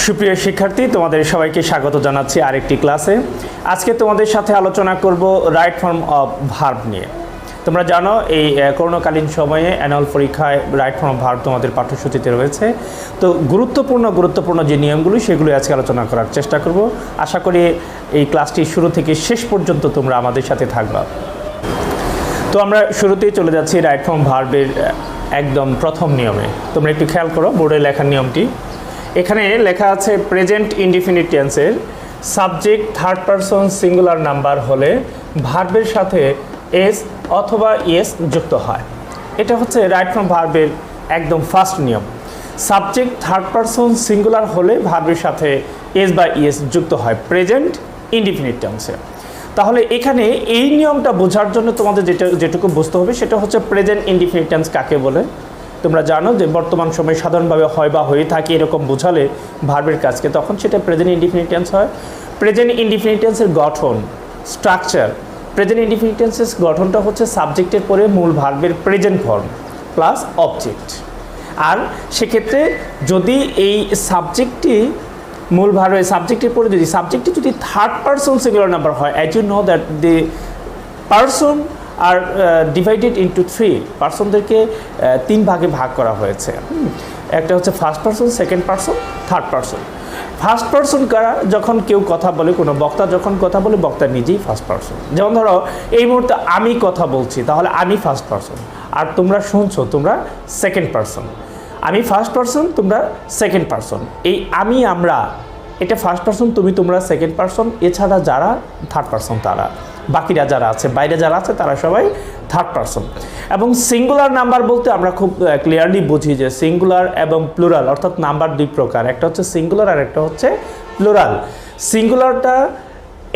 সুপ্রিয় শিক্ষার্থী, তোমাদের সবাইকে স্বাগত জানাচ্ছি আরেকটি ক্লাসে। আজকে তোমাদের সাথে আলোচনা করব রাইট ফর্ম অফ ভার্ব নিয়ে। তোমরা জানো এই করোনাকালীন সময়ে অ্যানুয়াল পরীক্ষায় রাইট ফর্ম অফ ভার্ব তোমাদের পাঠ্যসূচিতে রয়েছে। তো গুরুত্বপূর্ণ যে নিয়মগুলো সেগুলো আজকে আলোচনা করার চেষ্টা করব। আশা করি এই ক্লাসটি শুরু থেকে শেষ পর্যন্ত তোমরা আমাদের সাথে থাকবা। তো আমরা শুরুতেই চলে যাচ্ছি রাইট ফর্ম ভার্বের একদম প্রথম নিয়মে। তোমরা একটু খেয়াল করো বোর্ডে লেখার নিয়মটি। এখানে লেখা আছে প্রেজেন্ট ইনডিফিনিট টেন্সের subject third person singular number হলে ভার্বের সাথে এস অথবা ইয়েস যুক্ত হয়। এটা হচ্ছে রাইট ফর্ম ভার্বের একদম ফার্স্ট নিয়ম। সাবজেক্ট থার্ড পারসন সিঙ্গুলার হলে ভার্বের সাথে এস বা ইয়েস যুক্ত হয় প্রেজেন্ট ইনডিফিনিট টেন্সে। তাহলে এখানে এই নিয়মটা বোঝার জন্য তোমাদের যেটুকু বুঝতে হবে সেটা হচ্ছে প্রেজেন্ট ইনডিফিনিট টেন্স কাকে বলে। তোমরা জানো যে বর্তমান সময়ে সাধারণভাবে হয় বা হয়ে থাকে এরকম বোঝালে ভার্বের কাজকে, তখন সেটা প্রেজেন্ট ইনডিফিনিট টেন্স হয়। প্রেজেন্ট ইনডিফিনিট টেন্সের গঠন স্ট্রাকচার, প্রেজেন্ট ইনডিফিনিট টেন্সের গঠনটা হচ্ছে সাবজেক্টের পরে মূল ভার্বের প্রেজেন্ট ফর্ম প্লাস অবজেক্ট। আর সেক্ষেত্রে যদি এই সাবজেক্টটি মূল ভার্বের সাবজেক্টের পরে সাবজেক্টটি যদি থার্ড পারসন সিঙ্গুলার নাম্বার হয়, as you know that the person are divided into three, পার্সনদেরকে তিন ভাগে ভাগ করা হয়েছে। একটা হচ্ছে first person, second person, third person. First person কারা? যখন কেউ কথা বলে, কোনো বক্তা যখন কথা বলে বক্তা নিজেই ফার্স্ট পারসন। যেমন ধরো এই মুহূর্তে আমি কথা বলছি, তাহলে আমি ফার্স্ট পারসন, আর তোমরা শুনছো তোমরা সেকেন্ড পারসন। আমি ফার্স্ট পারসন, তোমরা সেকেন্ড পারসন। এই আমি আমরা এটা ফার্স্ট পারসন, তুমি তোমরা সেকেন্ড পারসন। এছাড়া যারা থার্ড পারসন তারা, বাকিরা যারা আছে বাইরে যারা আছে তারা সবাই থার্ড পারসন। এবং সিঙ্গুলার নাম্বার বলতে আমরা খুব ক্লিয়ারলি বুঝি যে সিঙ্গুলার এবং প্লুরাল, অর্থাৎ নাম্বার দুই প্রকার, একটা হচ্ছে সিঙ্গুলার আর একটা হচ্ছে প্লুরাল। সিঙ্গুলারটা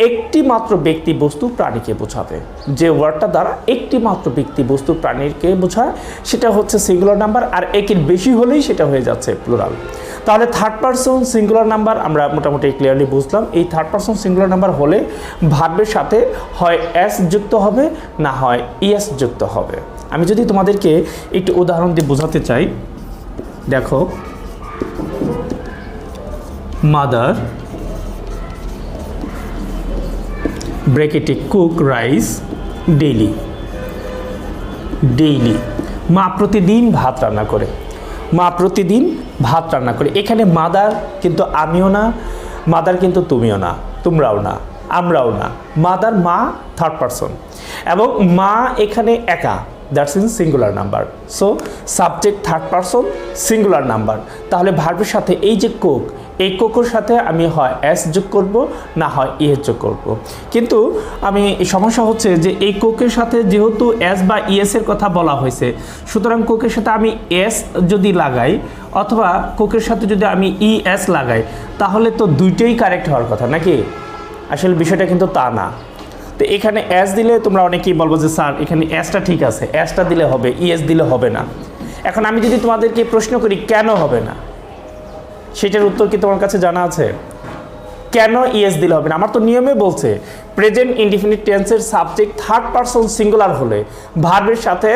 একটি মাত্র ব্যক্তি বস্তু প্রাণীকে বোঝাবে, যে ওয়ার্ডটা দ্বারা একটি মাত্র ব্যক্তি বস্তু প্রাণীকে বোঝায় সেটা হচ্ছে সিঙ্গুলার নাম্বার, আর একের বেশি হলেই সেটা হয়ে যাচ্ছে প্লুরাল। তাহলে থার্ড পারসন সিঙ্গুলার নাম্বার আমরা মোটামুটি ক্লিয়ারলি বুঝলাম। এই থার্ড পারসন সিঙ্গুলার নাম্বার হলে ভার্বের সাথে হয় এস যুক্ত হবে, না হয় ইএস যুক্ত হবে। আমি যদি তোমাদেরকে একটু উদাহরণ দিয়ে বোঝাতে চাই, দেখো মাদার ব্র্যাকেটে কুক রাইস ডেইলি, ডেইলি মা প্রতিদিন ভাত রান্না করে, মা প্রতিদিন ভাত রান্না করে। এখানে মাদার কিন্তু আমিও না, মাদার কিন্তু তুমিও না, তোমরাও না, আমরাও না। মাদার মা থার্ড পারসন, এবং মা এখানে একা, that's in singular number. So subject third person singular number. তাহলে ভার্বের সাথে এই যে কোক, এই কোকের সাথে আমি হয় এস যোগ করব, না হয় ইএস যোগ করব। কিন্তু আমি সমস্যা হচ্ছে যে এই কোকের সাথে যেহেতু এস বা ইএসের কথা বলা হয়েছে, সুতরাং কোকের সাথে আমি এস যদি লাগাই অথবা কোকের সাথে যদি আমি ইএস লাগাই তাহলে তো দুইটাই কারেক্ট হওয়ার কথা নাকি? আসলে বিষয়টা কিন্তু তা না। তো এখানে এস দিলে তোমরা অনেকেই বলবো যে স্যার এখানে এসটা ঠিক আছে, এসটা দিলে হবে, ইএস দিলে হবে না। এখন আমি যদি তোমাদেরকে প্রশ্ন করি কেন হবে না, সেটার উত্তর কি তোমার কাছে জানা আছে? কেন ইএস দিলে হবে না? আমার তো নিয়মে বলছে প্রেজেন্ট ইনডিফিনিট টেন্সের সাবজেক্ট থার্ড পারসন সিঙ্গুলার হলে ভার্বের সাথে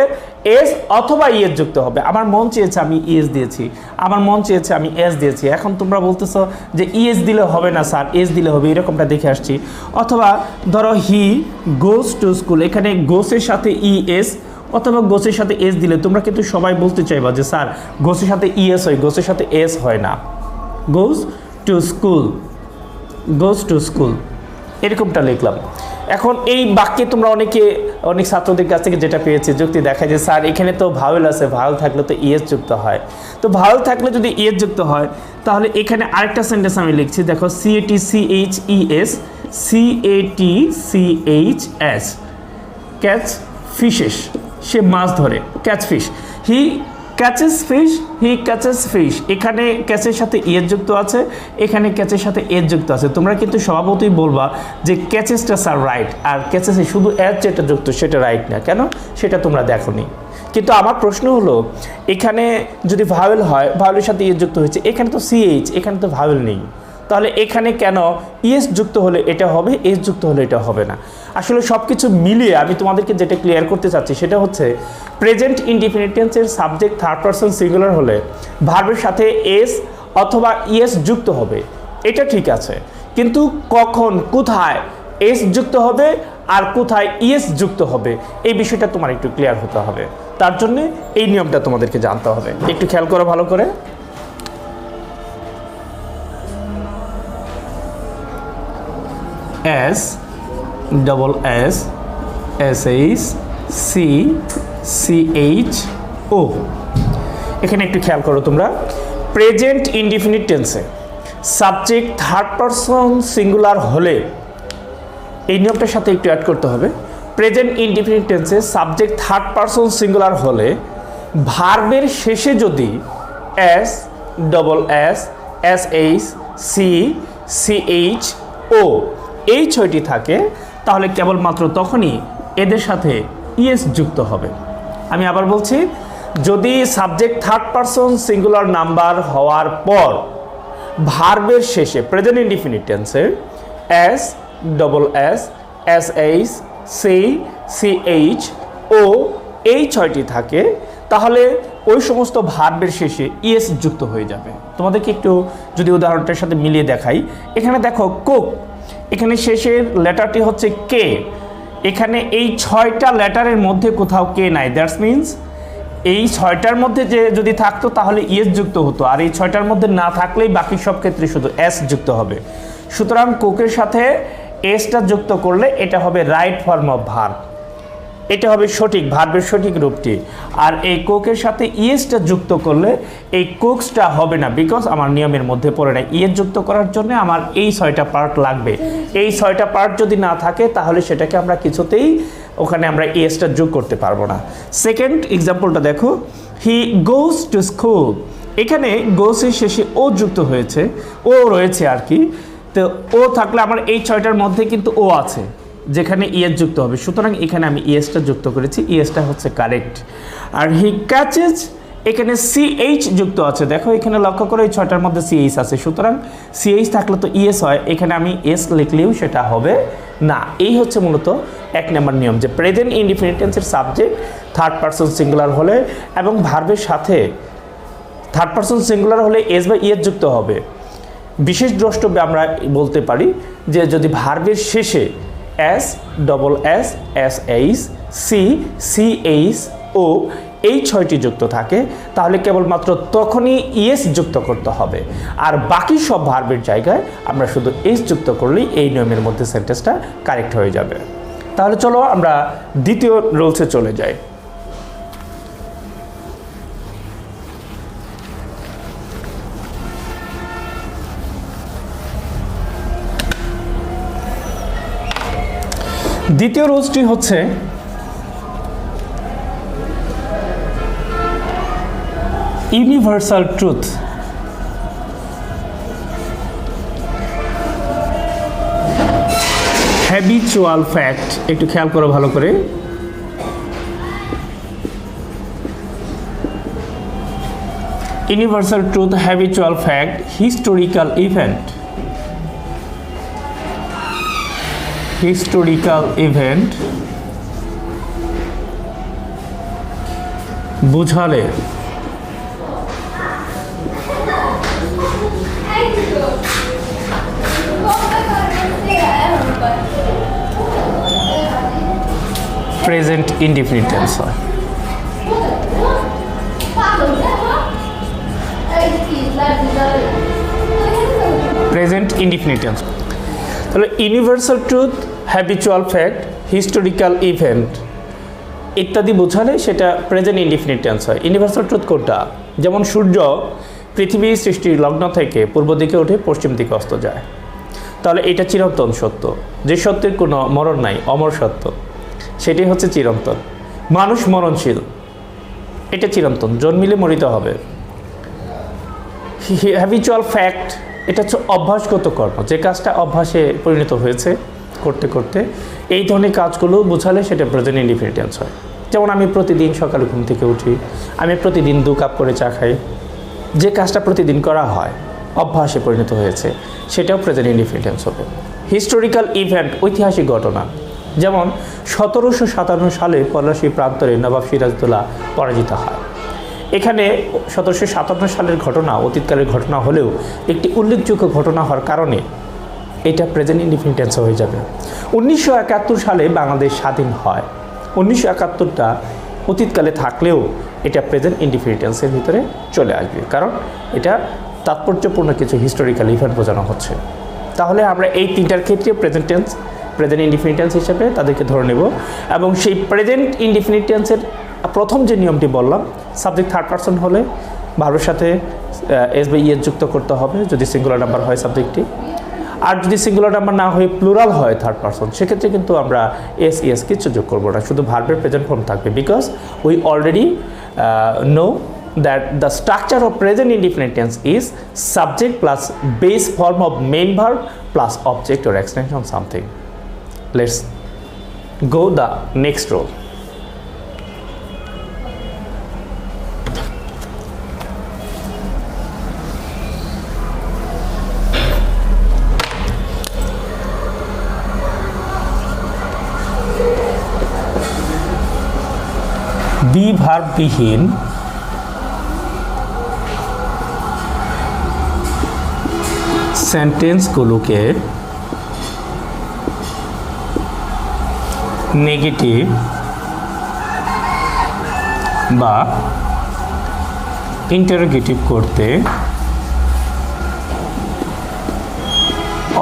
এস অথবা ইএস যুক্ত হবে। আমার মন চেয়েছে আমি ইএস দিয়েছি, আমার মন চেয়েছে আমি এস দিয়েছি। এখন তোমরা বলতেছো যে ইএস দিলে হবে না স্যার, এস দিলে হবে, এরকমটা দেখে আসছি। অথবা ধরো হি গোজ টু স্কুল, এখানে গোসের সাথে ইএস অথবা গোসের সাথে এস দিলে তোমরা কিন্তু সবাই বলতে চাইবা যে স্যার গোসের সাথে ইএস হয়, গোসের সাথে এস হয় না। Goes to school, goes to school, এরকমটা লিখলাম। এখন এই বাক্যে তোমরা অনেক ছাত্রদের কাছ থেকে যেটা পেয়েছে যুক্তি দেখায় যে স্যার এখানে তো ভাওয়েল আছে, ভাওয়েল থাকলে তো ইএস যুক্ত হয়। তো ভাওয়েল থাকলে যদি ইএস যুক্ত হয় তাহলে এখানে আরেকটা সেন্টেন্স আমি লিখছি, দেখো CATCHES CATCHS, ক্যাচ ফিশেস, সে মাছ ধরে, ক্যাচ ফিশ। হি ক্যাচেস ফিশ, হি ক্যাচেস ফিশ। এখানে ক্যাচের সাথে ইয়ের যুক্ত আছে, এখানে ক্যাচের সাথে এর যুক্ত আছে। তোমরা কিন্তু স্বভাবতই বলবা যে ক্যাচেসটা স্যার রাইট, আর ক্যাচেসে শুধু এর যেটা যুক্ত সেটা রাইট না। কেন? সেটা তোমরা দেখোনি। কিন্তু আমার প্রশ্ন হলো এখানে যদি ভাওয়েল হয়, ভাওয়েলের সাথে ইয়ের যুক্ত হয়েছে, এখানে তো CH, এখানে তো ভাওয়েল নেই। তাহলে এখানে কেন ইএস যুক্ত হলে এটা হবে, এস যুক্ত হলে এটা হবে না? আসলে সব কিছু মিলিয়ে আমি তোমাদেরকে যেটা ক্লিয়ার করতে চাচ্ছি সেটা হচ্ছে প্রেজেন্ট ইনডিফিনিট টেন্সের সাবজেক্ট থার্ড পারসন সিঙ্গুলার হলে ভার্বের সাথে এস অথবা ইএস যুক্ত হবে, এটা ঠিক আছে, কিন্তু কখন কোথায় এস যুক্ত হবে আর কোথায় ইএস যুক্ত হবে এই বিষয়টা তোমার একটু ক্লিয়ার হতে হবে। তার জন্য এই নিয়মটা তোমাদেরকে জানতে হবে। একটু খেয়াল করো ভালো করে। S double S S H C C H O. এখানে একটু খেয়াল করো তোমরা, প্রেজেন্ট ইনডিফিনিট টেন্সে সাবজেক্ট থার্ড পারসন সিঙ্গুলার হলে এই নিয়মটার সাথে একটু অ্যাড করতে হবে। প্রেজেন্ট ইনডিফিনিট টেন্সে সাবজেক্ট থার্ড পারসন সিঙ্গুলার হলে ভার্বের শেষে যদি S double S S H C C H O এই 6টি থাকে, তাহলে কেবলমাত্র তখনই এদের সাথে ইএস যুক্ত হবে। আমি আবার বলছি, যদি subject third person singular number হওয়ার পর ভার্বের শেষে প্রেজেন্ট ইনডিফিনিট টেন্সের S double S S H C C H O এই 6টি থাকে, তাহলে ওই সমস্ত ভার্বের শেষে ইএস যুক্ত হয়ে যাবে। তোমাদেরকে একটু যদি উদাহরণটার সাথে মিলিয়ে দেখাই, এখানে দেখো কুক, এখানে শেষের লেটারটি হচ্ছে কে, এখানে এই 6টা লেটারের মধ্যে কোথাও কে নাই, দ্যাটস মিনস এই 6টার মধ্যে যে যদি থাকতো তাহলে ইএস যুক্ত হতো, আর এই 6টার মধ্যে না থাকলেই বাকি সব ক্ষেত্রে শুধু এস যুক্ত হবে। সুতরাং কুকের সাথে এসটা যুক্ত করলে এটা হবে রাইট ফর্ম অফ ভার্ব, এটা হবে সঠিক ভার্বের সঠিক রূপটি। আর এই কোকের সাথে ইএসটা যুক্ত করলে এই কুকসটা হবে না, বিকজ আমার নিয়মের মধ্যে পড়ে না। ইএস যুক্ত করার জন্য আমার এই 6টা পার্ট লাগবে। এই 6টা পার্ট যদি না থাকে তাহলে সেটাকে আমরা কিছুতেই ওখানে আমরা ইএসটা যোগ করতে পারবো না। সেকেন্ড এক্সাম্পলটা দেখো, হি গোজ টু স্কুল, এখানে গোসের শেষে ও যুক্ত হয়েছে, ও রয়েছে আর কি, তো ও থাকলে আমার এই 6টার মধ্যে কিন্তু ও আছে যেখানে ইএস যুক্ত হবে, সুতরাং এখানে আমি ইএসটা যুক্ত করেছি, ইএসটা হচ্ছে কারেক্ট। আর হি ক্যাচেস, এখানে সিএইচ যুক্ত আছে, দেখো এখানে লক্ষ্য করো এই 6টার মধ্যে সিএইচ আছে, সুতরাং সিএইচ থাকলে তো ইএস হয়, এখানে আমি এস লিখলেও সেটা হবে না। এই হচ্ছে মূলত 1 নম্বর নিয়ম, যে প্রেজেন্ট ইনডিফিনিট টেন্সের সাবজেক্ট থার্ড পারসন সিঙ্গুলার হলে এবং ভার্বের সাথে থার্ড পারসন সিঙ্গুলার হলে এস বা ইএস যুক্ত হবে। বিশেষ দ্রষ্টব্যে আমরা বলতে পারি যে যদি ভার্বের শেষে S double S S H C C H O এই 6টি যুক্ত থাকে, তাহলে কেবলমাত্র তখনই ইএস যুক্ত করতে হবে, আর বাকি সব ভার্বের জায়গায় আমরা শুধু এস যুক্ত করলেই এই নিয়মের মধ্যে সেন্টেন্সটা কারেক্ট হয়ে যাবে। তাহলে চলো আমরা দ্বিতীয় রুলসে চলে যাই। দ্বিতীয় রুলসটি হচ্ছে ইউনিভার্সাল ট্রুথ। হ্যাবিচুয়াল ফ্যাক্ট, একটু খেয়াল করো ভালো করে। Universal truth, habitual fact, historical event. Historical event বুঝালে প্রেজেন্ট ইনডিফিনিট টেন্স হয়। Present indefinite tense. তাহলে universal truth, habitual fact, historical event ইত্যাদি বোঝালে সেটা প্রেজেন্ট ইনডিফিনিট টেন্স হয়। ইউনিভার্সাল ট্রুথ কোনটা? যেমন সূর্য পৃথিবী সৃষ্টির লগ্ন থেকে পূর্ব দিকে উঠে পশ্চিম দিকে অস্ত যায়, তাহলে এটা চিরন্তন সত্য, যে সত্যের কোনো মরণ নাই, অমর সত্য, সেটি হচ্ছে চিরন্তন। মানুষ মরণশীল, এটা চিরন্তন, জন্মিলে মরিতে হবে। হ্যাবিচুয়াল ফ্যাক্ট, এটা হচ্ছে অভ্যাসগত কর্ম, যে কাজটা অভ্যাসে পরিণত হয়েছে করতে করতে, এই ধরনের কাজগুলো বোঝালে সেটা প্রেজেন্ট ইনডিফিনিট টেন্স হয়। যেমন আমি প্রতিদিন সকালে ঘুম থেকে উঠি, আমি প্রতিদিন 2 কাপ করে চা খাই, যে কাজটা প্রতিদিন করা হয় অভ্যাসে পরিণত হয়েছে, সেটাও প্রেজেন্ট ইনডিফিনিট টেন্স হবে। হিস্টোরিক্যাল ইভেন্ট, ঐতিহাসিক ঘটনা, যেমন 1757 সালে পলাশী প্রান্তরে নবাব সিরাজউদ্দৌলা পরাজিত হয়, এখানে 1757 সালের ঘটনা অতীতকালের ঘটনা হলেও একটি উল্লেখযোগ্য ঘটনা হওয়ার কারণে এটা প্রেজেন্ট ইনডিফিনিট টেন্স হয়ে যাবে। 1971 সালে বাংলাদেশ স্বাধীন হয়। 1971টা অতীতকালে থাকলেও এটা প্রেজেন্ট ইনডিফিনিট টেন্সের ভিতরে চলে আসবে, কারণ এটা তাৎপর্যপূর্ণ কিছু হিস্টোরিক্যাল ইভেন্ট বোঝানো হচ্ছে। তাহলে আমরা এই তিনটার ক্ষেত্রে present tense, present indefinite tense হিসেবে তাদেরকে ধরে নেব। এবং সেই প্রেজেন্ট ইনডিফিনিট টেন্সের প্রথম যে নিয়মটি বললাম, সাবজেক্ট থার্ড পারসন হলে ভার্বের সাথে এস বা ইএস যুক্ত করতে হবে যদি সিঙ্গুলার নাম্বার হয় সাবজেক্টটি। আর যদি সিঙ্গুলার নাম্বার না হয়ে প্লুরাল হয় থার্ড পারসন, সেক্ষেত্রে কিন্তু আমরা এস ইএস কিছু যোগ করবো না, শুধু ভার্বের প্রেজেন্ট ফর্ম থাকবে। Because we already no that the structure of present indefinite tense is subject plus base form of main verb plus object or extension something. Let's go the next role. be verb বিহীন সেন্টেন্সগুলোকে negative বা interrogative করতে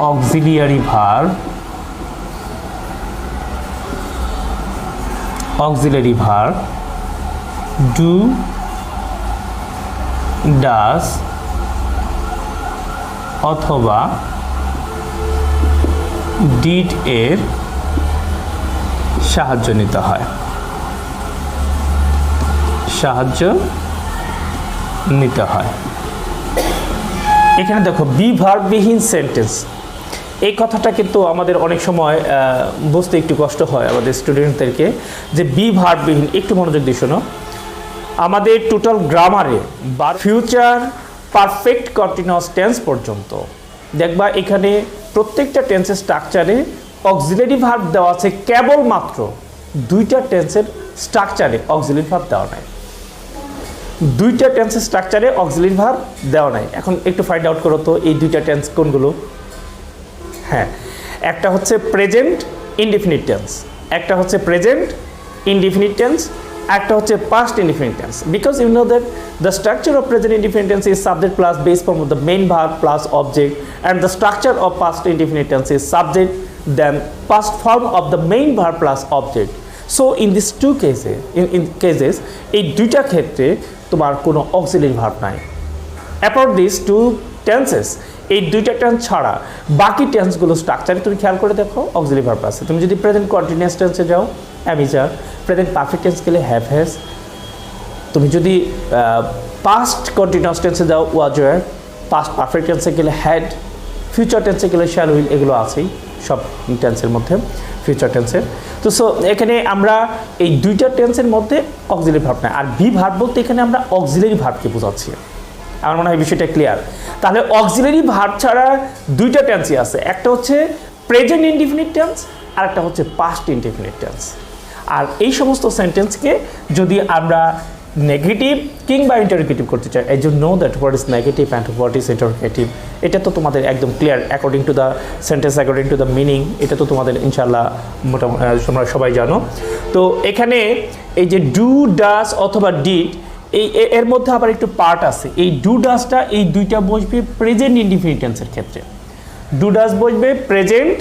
auxiliary verb do, does অথবা did এর সাহায্য নিতে হয়। এখানে দেখো বি ভার্ববিহীন সেন্টেন্স, এই কথাটা কিন্তু আমাদের অনেক সময় বুঝতে একটু কষ্ট হয় আমাদের স্টুডেন্টদেরকে, যে বি ভার্ববিহীন। একটু মনোযোগ দিয়ে শোনো, আমাদের টোটাল গ্রামারে বা ফিউচার পারফেক্ট কন্টিনিউয়াস টেন্স পর্যন্ত দেখবা এখানে প্রত্যেকটা টেন্সের স্ট্রাকচারে অক্সিলারি ভার্ব দেওয়া আছে, কেবলমাত্র দুইটা টেন্সের স্ট্রাকচারে অক্সিলারি ভার্ব দেওয়া নাই। দুইটা টেন্সের স্ট্রাকচারে অক্সিলারি ভার্ব দেওয়া নাই। এখন একটু ফাইন্ড আউট করো তো এই দুইটা টেন্স কোনগুলো। হ্যাঁ, একটা হচ্ছে প্রেজেন্ট ইনডিফিনিট টেন্স, একটা হচ্ছে প্রেজেন্ট ইনডিফিনিট টেন্স, একটা হচ্ছে past indefinite tense. Because you know that the structure of present indefinite tense is subject plus base form of the main verb plus object, and the structure of past indefinite tense is subject then past form of the main verb plus object. So in these two cases, in cases এই দুইটা ক্ষেত্রে তোমার কোনো auxiliary verb নাই। Apart this two tenses, এই দুইটা tense ছাড়া বাকি টেন্সগুলো স্ট্রাকচারে তুমি খেয়াল করে দেখো অক্সিলারি ভার্ব আছে। তুমি যদি প্রেজেন্ট কন্টিনিউয়াস টেন্সে যাও অ্যামিজার, প্রেজেন্ট পারফেক্ট টেন্স গেলে হ্যাভ হ্যাজ, তুমি যদি পাস্ট কন্টিনিউয়াস টেন্সে যাও ওয়াজ ওয়্যার, পাস্ট পারফেক্ট টেন্সে গেলে হ্যাড, ফিউচার টেন্সে গেলে শ্যাল উইল, এগুলো আছেই সব টেন্সের মধ্যে ফিউচার টেন্সের। তো সো এখানে আমরা এই দুইটা টেন্সের মধ্যে অক্সিলারি ভার্ব নাই। আর বি ভার্ব বলতে এখানে আমরা অক্সিলারি ভার্বকে বোঝাচ্ছি। আমার মনে হয় বিষয়টা ক্লিয়ার। তাহলে অক্সিলারি ভার্ব ছাড়া দুইটা টেন্সই আছে, একটা হচ্ছে প্রেজেন্ট ইনডিফিনিট টেন্স আর একটা হচ্ছে পাস্ট ইনডিফিনিট টেন্স। আর এই সমস্ত সেন্টেন্সকে যদি আমরা নেগেটিভ কিংবা ইন্টারোগেটিভ করতে চাই, এই জন্য know that what is negative and what is interrogative, এটা তো তোমাদের একদম clear according to the sentence, according to the meaning, এটা তো তোমাদের ইনশাল্লাহ মোটামুটি তোমরা সবাই জানো। তো এখানে এই যে ডু, ডাজ অথবা ডিড, এর মধ্যে আবার একটু পার্ট আছে। এই ডু ডাজটা এই দুইটা বসবে প্রেজেন্ট ইনডিফিনিট টেন্সের ক্ষেত্রে, ডু ডাজ বসবে প্রেজেন্ট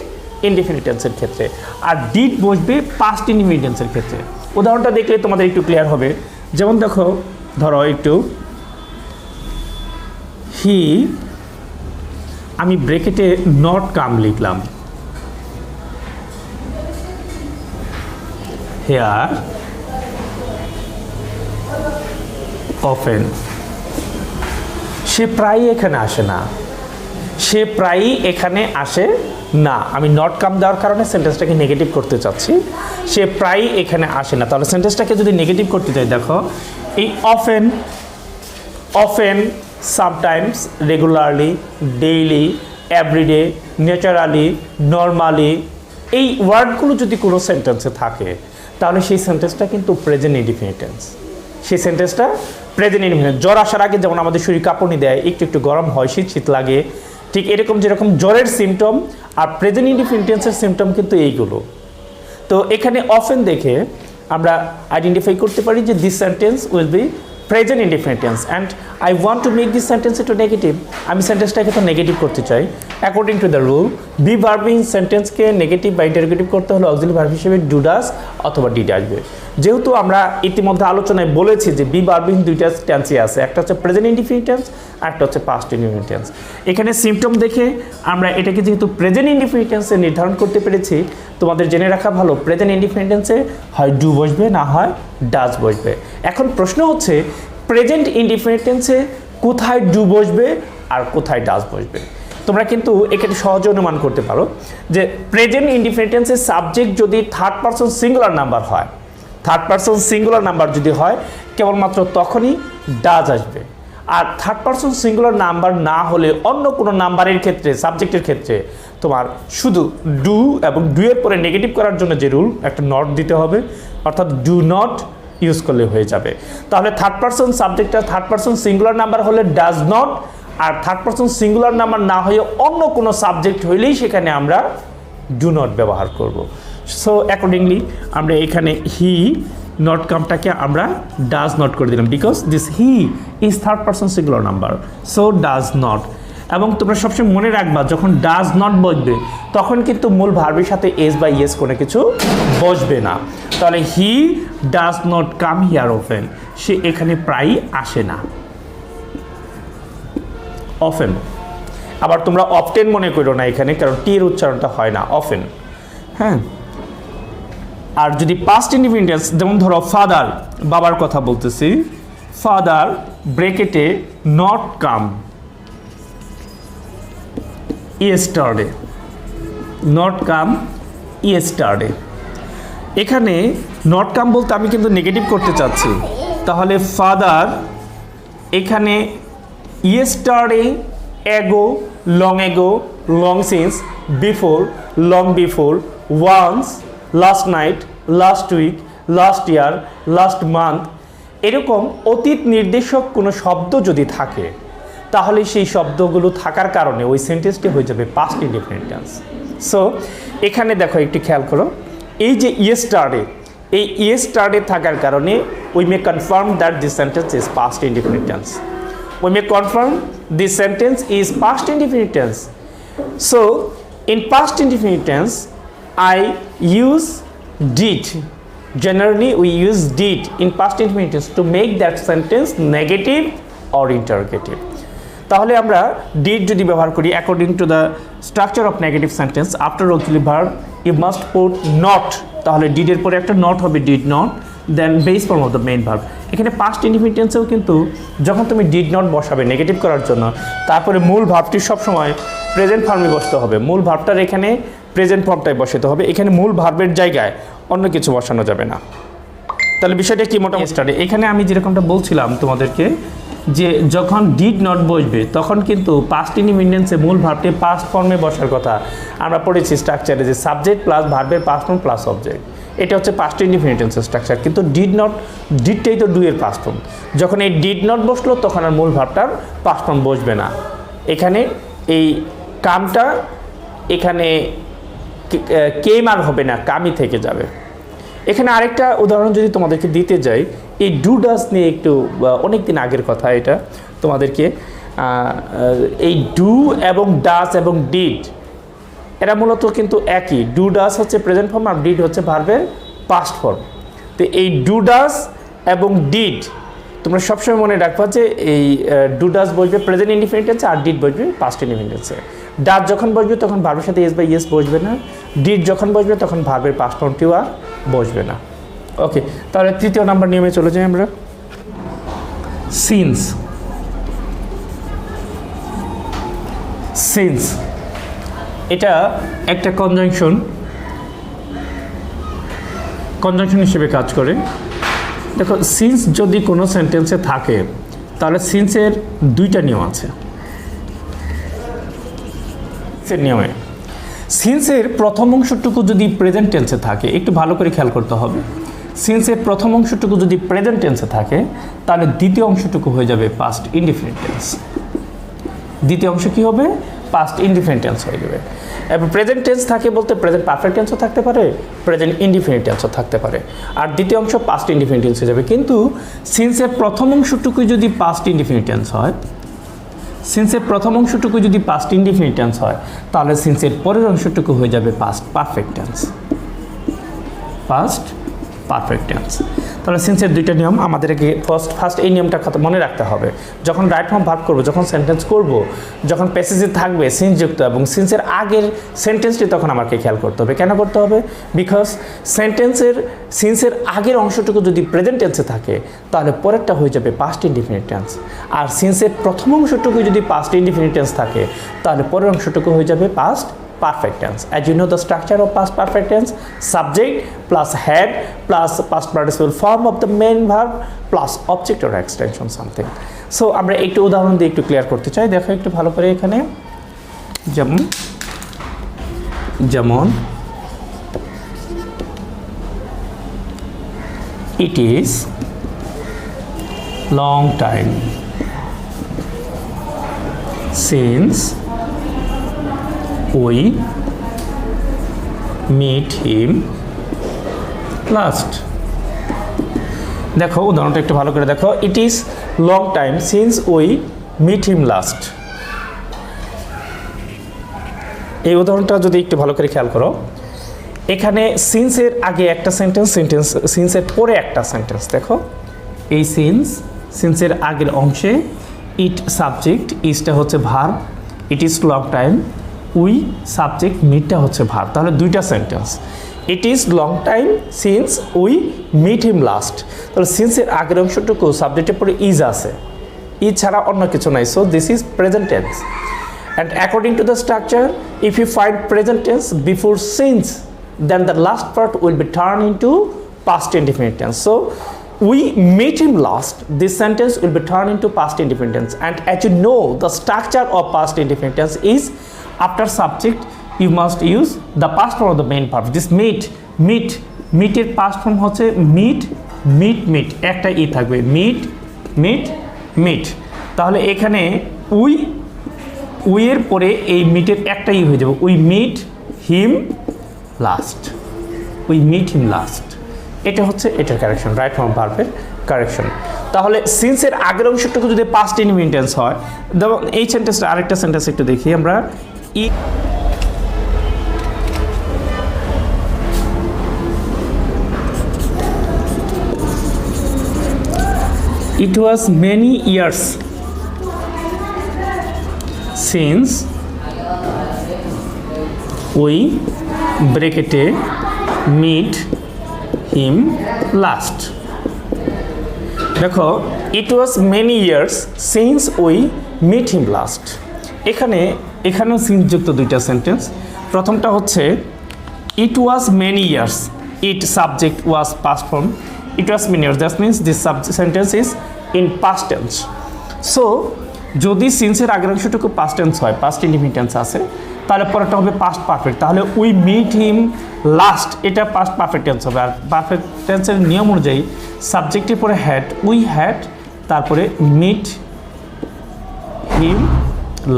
ইনডিফিনিট টেন্সের ক্ষেত্রে, আর ডিড বসবে পাস্ট ইনডিফিনিট টেন্সের ক্ষেত্রে। উদাহরণটা দেখলে তোমাদের একটু ক্লিয়ার হবে। যেমন দেখো, ধরো একটু হি, আমি ব্রেকেটে নট কাম লিখলাম, হেয়ার অফেন, সে প্রায়ই এখানে আসে না, সে প্রায়ই এখানে আসে না। আমি নট কাম দেওয়ার কারণে সেন্টেন্সটাকে নেগেটিভ করতে চাচ্ছি, সে প্রায়ই এখানে আসে না। তাহলে সেন্টেন্সটাকে যদি নেগেটিভ করতে চাই, দেখো এই often, often, sometimes, regularly, daily, everyday, naturally, normally, এই ওয়ার্ডগুলো যদি কোনো সেন্টেন্সে থাকে তাহলে সেই সেন্টেন্সটা কিন্তু প্রেজেন্ট ইনডিফিনিট টেন্স, সেই সেন্টেন্সটা প্রেজেন্ট ইনডিফিনিটেন্স, জ্বর আসার আগে যেমন আমাদের শরীর কাঁপুনি দেয়, একটু একটু গরম হয়, শীত শীত লাগে, ঠিক এরকম যেরকম জ্বরের সিমটম আর প্রেজেন্ট ইনডিফিনিটেন্সের সিমটম কিন্তু এইগুলো। তো এখানে অফেন দেখে আমরা আইডেন্টিফাই করতে পারি যে this sentence will be present indefinite tense and I want to make this sentence একটু নেগেটিভ। আমি সেন্টেন্সটাকে তো নেগেটিভ করতে চাই। অ্যাকর্ডিং টু দ্য রুল, বি ভার্বিং সেন্টেন্সকে নেগেটিভ বা ইন্টারোগেটিভ করতে হলে অক্সিলারি ভার্ব হিসেবে ডু ডাজ অথবা ডিড আসবে। যেহেতু আমরা ইতিমধ্যে আলোচনায় বলেছি যে বি ভার্বিং দুইটা টেন্সই আছে, একটা হচ্ছে প্রেজেন্ট ইনডিফিনিটেন্স আর একটা হচ্ছে পাস্ট ইনডিফিনিটেন্স। এখানে সিমটম দেখে আমরা এটাকে যেহেতু প্রেজেন্ট ইনডিফিনিটেন্সে নির্ধারণ করতে পেরেছি, তোমাদের জেনে রাখা ভালো প্রেজেন্ট ইনডিফিনিটেন্সে হয় ডু বসবে না হয় ডাজ বসবে। এখন প্রশ্ন হচ্ছে প্রেজেন্ট ইনডিফিনিটেন্সে কোথায় ডু বসবে আর কোথায় ডাজ বসবে। তোমরা কিন্তু এখানে সহজে অনুমান করতে পারো যে প্রেজেন্ট ইনডিফিনিটেন্সের সাবজেক্ট যদি থার্ড পারসন সিঙ্গুলার নাম্বার হয়, থার্ড পারসন সিঙ্গুলার নাম্বার যদি হয় কেবলমাত্র তখনই ডাজ আসবে। আর থার্ড পারসন সিঙ্গুলার নাম্বার না হলে অন্য কোনো নাম্বারের ক্ষেত্রে, সাবজেক্টের ক্ষেত্রে তোমার শুধু ডু এবং ডু এর পরে নেগেটিভ করার জন্য যে রুল, একটা নট দিতে হবে, অর্থাৎ ডু নট ইউজ করলে হয়ে যাবে। তাহলে থার্ড পারসন সাবজেক্টটা থার্ড পারসন সিঙ্গুলার নাম্বার হলে ডাজ নট, আর থার্ড পারসন সিঙ্গুলার নাম্বার না হয়ে অন্য কোনো সাবজেক্ট হইলেই সেখানে আমরা ডু নট ব্যবহার করব। সো অ্যাকর্ডিংলি আমরা এখানে হি নট কামটাকে আমরা ডাজ নট করে দিলাম, because this he is third person singular number, so does not. এবং তোমরা সবসময় মনে রাখবা যখন ডাজ নট বসবে তখন কিন্তু মূল ভার্বের সাথে এস বা ইয়েস কোনো কিছু বসবে না। তাহলে he does not come here often, সে এখানে প্রায়ই আসে না। অফেন, আবার তোমরা অফটেন মনে করো না এখানে, কারণ টির উচ্চারণটা হয় না, অফেন। হ্যাঁ, আর যদি পাস্ট ইনডিফিনিটেন্স, যেমন ধরো ফাদার, বাবার কথা বলতেছি, ফাদার ব্রেকেটে not come yesterday, not come yesterday. এখানে নট কাম বলতে আমি কিন্তু নেগেটিভ করতে চাচ্ছি, তাহলে ফাদার এখানে yesterday, ago, long since, before, long before, once, last night, last week, last year, last month, এরকম অতীত নির্দেশক কোনো শব্দ যদি থাকে তাহলে সেই শব্দগুলো থাকার কারণে ওই সেন্টেন্সটি হয়ে যাবে পাস্ট ইনডিফিনিট টেন্স। সো এখানে দেখো একটু খেয়াল করো, এই যে ইয়েস্টারডে, এই ইয়েস্টারডে থাকার কারণে we may confirm that this sentence is past indefinite tense. We may confirm this sentence is past indefinite tense. So, in past indefinite tense, I use did. Generally, we use did in past indefinite tense to make that sentence negative or interrogative. তাহলে আমরা did যদি ব্যবহার করি, according to the structure of negative sentence, after auxiliary verb, you must put not. তাহলে did এর পরে একটা not হবে, did not, then base form of the main verb. এখানে পাস্ট ইনডিফিনিট টেন্সেও কিন্তু যখন তুমি ডিড নট বসাবে নেগেটিভ করার জন্য, তারপরে মূল ভার্বটি সবসময় প্রেজেন্ট ফর্মে বসতে হবে, মূল ভার্বটার এখানে প্রেজেন্ট ফর্মটাই বসাতে হবে, এখানে মূল ভার্বের জায়গায় অন্য কিছু বসানো যাবে না। তাহলে বিষয়টা কি মোটামুটি স্টার্টে এখানে আমি যেরকমটা বলছিলাম তোমাদেরকে যে যখন ডিড নট বসবে তখন কিন্তু পাস্ট ইনডিফিনিট টেন্সে মূল ভার্বটি পাস্ট ফর্মে বসার কথা আমরা পড়েছি স্ট্রাকচারে, যে সাবজেক্ট প্লাস ভার্বের পাস্ট ফর্ম প্লাস অবজেক্ট, এটা হচ্ছে পাস্ট ইনডিফিনিট টেন্সের স্ট্রাকচার। কিন্তু ডিড নট, ডিডটাই তো ডু এর পাস্ট ফর্ম, যখন এই ডিড নট বসলো তখন আর মূল ভার্বটার পাস্ট ফর্ম বসবে না, এখানে এই কামটা এখানে কেম আর হবে না, কামই থেকে যাবে। এখানে আরেকটা উদাহরণ যদি তোমাদেরকে দিতে যাই, এই ডু ডাস নিয়ে একটু অনেক দিন আগের কথা এটা তোমাদেরকে, এই ডু এবং ডাস এবং ডিড এরা মূলত কিন্তু একই, ডু ডাস হচ্ছে প্রেজেন্ট ফর্ম আর ডিড হচ্ছে ভার্বের পাস্ট ফর্ম। তো এই ডু ডাস এবং ডিড তোমরা সবসময় মনে রাখবা যে এই ডু ডাস বসবে প্রেজেন্ট ইনডিফিনিট টেন্সে আর ডিড বসবে পাস্ট ইনডিফিনিট টেন্সে। ডাস যখন বসবে তখন ভার্বের সাথে এস বা ইয়েস বসবে না, ডিড যখন বসবে তখন ভার্বের পাস্ট ফর্মটিও আর বসবে না। ওকে, তাহলে তৃতীয় নাম্বার নিয়মে চলে যাই আমরা। সিন্স, সিন্স এটা একটা কনজাংশন হিসেবে কাজ করে। দেখো, সিন্স যদি কোনো সেন্টেন্সে থাকে তাহলে সিন্সের দুইটা নিয়ম আছে। নিয়মে সিন্সের প্রথম অংশটুকু যদি প্রেজেন্ট টেন্সে থাকে, একটু ভালো করে খেয়াল করতে হবে, সিন্সের প্রথম অংশটুকু যদি প্রেজেন্ট টেন্সে থাকে তাহলে দ্বিতীয় অংশটুকু হয়ে যাবে পাস্ট ইনডিফিনিট টেন্স। দ্বিতীয় অংশ কী হবে? পাস্ট ইনডিফিনিট টেন্স হয়ে যাবে। এবার প্রেজেন্ট টেন্স থাকে বলতে প্রেজেন্ট পারফেক্ট টেন্সও থাকতে পারে, প্রেজেন্ট ইনডিফিনিট টেন্সও থাকতে পারে, আর দ্বিতীয় অংশ পাস্ট ইনডিফিনিট টেন্স হয়ে যাবে। কিন্তু সিন্সের প্রথম অংশটুকু যদি পাস্ট ইনডিফিনিট টেন্স হয়, সিন্সের প্রথম অংশটুকু যদি পাস্ট ইনডিফিনিট টেন্স হয় তাহলে সিন্সের পরের অংশটুকু হয়ে যাবে past perfect tense. Past perfect tense. তাহলে সিন্সের দুইটা নিয়ম আমাদেরকে ফার্স্ট এই নিয়মটা মনে রাখতে হবে। যখন রাইট ফর্ম ভার্ব করব, যখন সেন্টেন্স করব, যখন প্যাসেজে থাকবে সিন্স যুক্ত এবং সিন্সের আগের সেন্টেন্সটি তখন আমাকে খেয়াল করতে হবে। কেন করতে হবে? বিকজ সিন্সের আগের অংশটুকু যদি প্রেজেন্ট টেন্সে থাকে তাহলে পরেরটা হয়ে যাবে পাস্ট ইনডিফিনিট টেন্স, আর সিন্সের প্রথম অংশটুকু যদি পাস্ট ইনডিফিনিট টেন্স থাকে তাহলে পরের অংশটুকু হয়ে যাবে past perfect tense. As you know the structure of past perfect tense: subject plus head plus past participle form of the main verb plus object or extension something. So আমরা একটু উদাহরণ দিয়ে একটু ক্লিয়ার করতে চাই। দেখো একটু ভালো করে এখানে, যেমন it is long time since we meet him last. দেখো উদাহরণটা একটু ভালো করে দেখো। It is long time since we meet him last. এই উদাহরণটা যদি একটু ভালো করে খেয়াল করো, এখানে সিন্সের আগে একটা সেন্টেন্স, সিন্সের পরে একটা সেন্টেন্স। দেখো এই সিন্সের আগের অংশে ইট সাবজেক্ট, ইজটা হচ্ছে verb, it is long time, we subject, মিটটা হচ্ছে ভার্ব। তাহলে দুইটা sentence. It is long time since we meet him last. তাহলে সিন্সের আগের অংশটুকু সাবজেক্টের পরে ইজ আছে, ইজ ছাড়া অন্য কিছু নাই। So this is present tense. And according to the structure, if you find present tense before since, then the last part will be turned into past indefinite tense. So we meet him last, this sentence will be turned into past indefinite tense. And as you know, the structure of past indefinite tense is after subject you must use the past form of the main verb. This meet এর past form হচ্ছে meet, একটা ই থাকবে, meet। তাহলে এখানে we এর পরে এই মিটের একটা ই হয়ে যাবে, we meet him last, we meet him last. এটা হচ্ছে এটার কারেকশন, রাইট ফর্ম ভার্বের কারেকশন। তাহলে সিন্সের আগের অংশটুকু যদি পাস্ট ইনডিফিনিট টেন্স হয়, যেমন এই সেন্টেন্সটা, আরেকটা সেন্টেন্স একটু দেখি আমরা। It was many years since we ব্রেকেটে meet him last. দেখো it was many years since we meet him last. এখানেও সিন্স যুক্ত দুইটা সেন্টেন্স। প্রথমটা হচ্ছে it was many years, it subject was past form, it was many years, that means this sentence is in past tense. So যদি সিন্সের আগের অংশটুকু past tense হয়, পাস্ট ইনডিফিনিট টেন্স আছে, তাহলে পরেরটা হবে পাস্ট পারফেক্ট। তাহলে উই মিট হিম লাস্ট, এটা পাস্ট পারফেক্ট টেন্স হবে। আর পারফেক্ট টেন্সের নিয়ম অনুযায়ী সাবজেক্টের পরে হ্যাড, উই হ্যাড, তারপরে meet him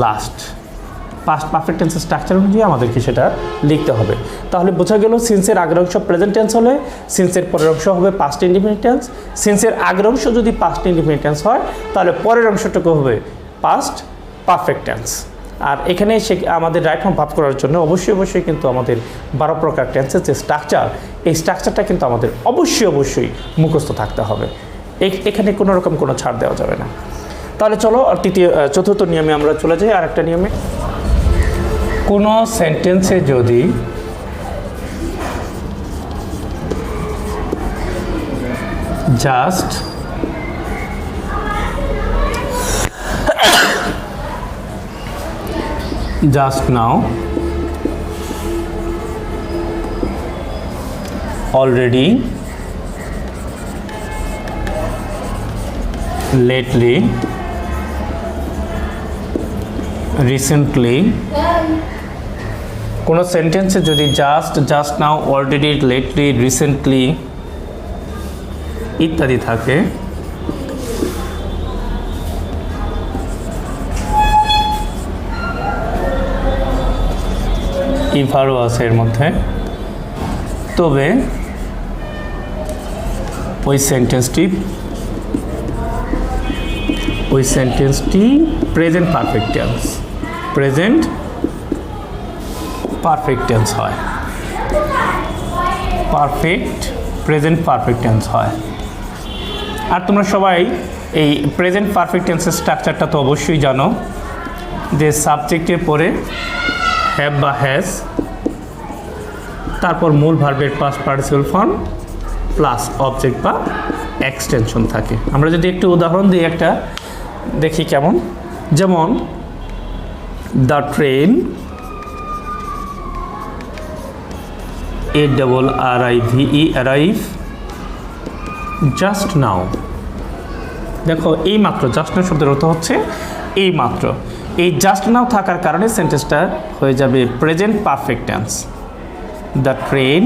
last. Past perfect টেন্সের স্ট্রাকচার অনুযায়ী আমাদেরকে সেটা লিখতে হবে। তাহলে বোঝা গেল সিন্সের আগের অংশ প্রেজেন্ট টেন্স হলে সিন্সের পরের অংশ হবে পাস্ট ইনডিফিনিট টেন্স। সিন্সের আগের অংশ যদি পাস্ট ইনডিফিনিট টেন্স হয় তাহলে পরের অংশটুকু হবে পাস্ট পারফেক্ট টেন্স। আর এখানে আমাদের রাইট ফর্ম ভার্ব করার জন্য অবশ্যই কিন্তু আমাদের 12 প্রকার টেন্সের যে স্ট্রাকচার, এই স্ট্রাকচারটা কিন্তু আমাদের অবশ্যই মুখস্থ থাকতে হবে। এখানে কোনো রকম কোনো ছাড় দেওয়া যাবে না। তাহলে চলো চতুর্থ নিয়মে আমরা চলে যাই। আর একটা নিয়মে, কোনো সেন্টেন্সে যদি just now, already, lately, recently, কোনো সেন্টেন্সে যদি just now, already, lately, recently ইত্যাদি থাকে, ইভারও আছে এর মধ্যে, তবে ওই সেন্টেন্সটি প্রেজেন্ট পারফেক্ট টেন্স হয়, প্রেজেন্ট পারফেক্ট টেন্স হয়। আর তোমরা সবাই এই প্রেজেন্ট পারফেক্ট টেন্সের স্ট্রাকচারটা তো অবশ্যই জানো, যে সাবজেক্টের পরে হ্যাভ বা হ্যাজ, তারপর মূল ভার্বের past participle form plus object বা এক্সটেনশন থাকে। আমরা যদি একটু উদাহরণ দিই, একটা দেখি কেমন, যেমন the train, ARRIVE just now. দেখো এই মাত্র, জাস্ট নাও শব্দের অর্থ হচ্ছে এই মাত্র। এই জাস্ট নাও থাকার কারণে সেন্টেন্সটা হয়ে যাবে present perfect tense. The train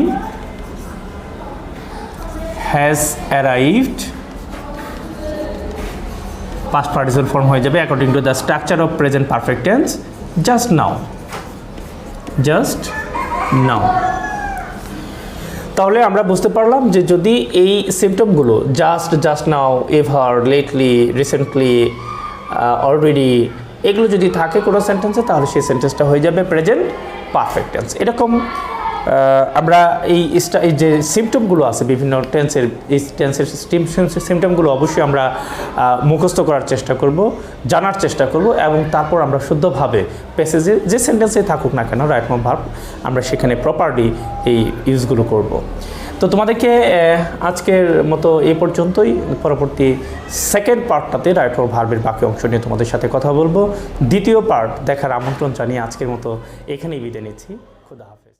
has arrived, past participle form হয়ে যাবে according to the structure of present perfect tense, just now. তাহলে আমরা বুঝতে পারলাম যে যদি এই সিমটমগুলো just now, ever, lately, recently, already, এগুলো যদি থাকে কোনো সেন্টেন্সে, তাহলে সেই সেন্টেন্সটা হয়ে যাবে প্রেজেন্ট পারফেক্ট টেন্স। এরকম আমরা এই যে সিমটমগুলো আছে বিভিন্ন টেন্সের, এই টেন্সের সিমটমগুলো অবশ্যই আমরা মুখস্থ করার চেষ্টা করব, জানার চেষ্টা করব, এবং তারপর আমরা শুদ্ধভাবে প্যাসেজে যে সেন্টেন্সে থাকুক না কেন রাইট ফর্ম ভার্ব, আমরা সেখানে প্রপারলি এই ইউজগুলো করব। তো তোমাদেরকে আজকের মতো এই পর্যন্তই। পরবর্তী সেকেন্ড পার্টটাতে রাইট ফর্ম ভার্বের বাকি অংশ নিয়ে তোমাদের সাথে কথা বলবো। দ্বিতীয় পার্ট দেখার আমন্ত্রণ জানিয়ে আজকের মতো এখানেই বিদায় নিচ্ছি। খুদা হাফেজ।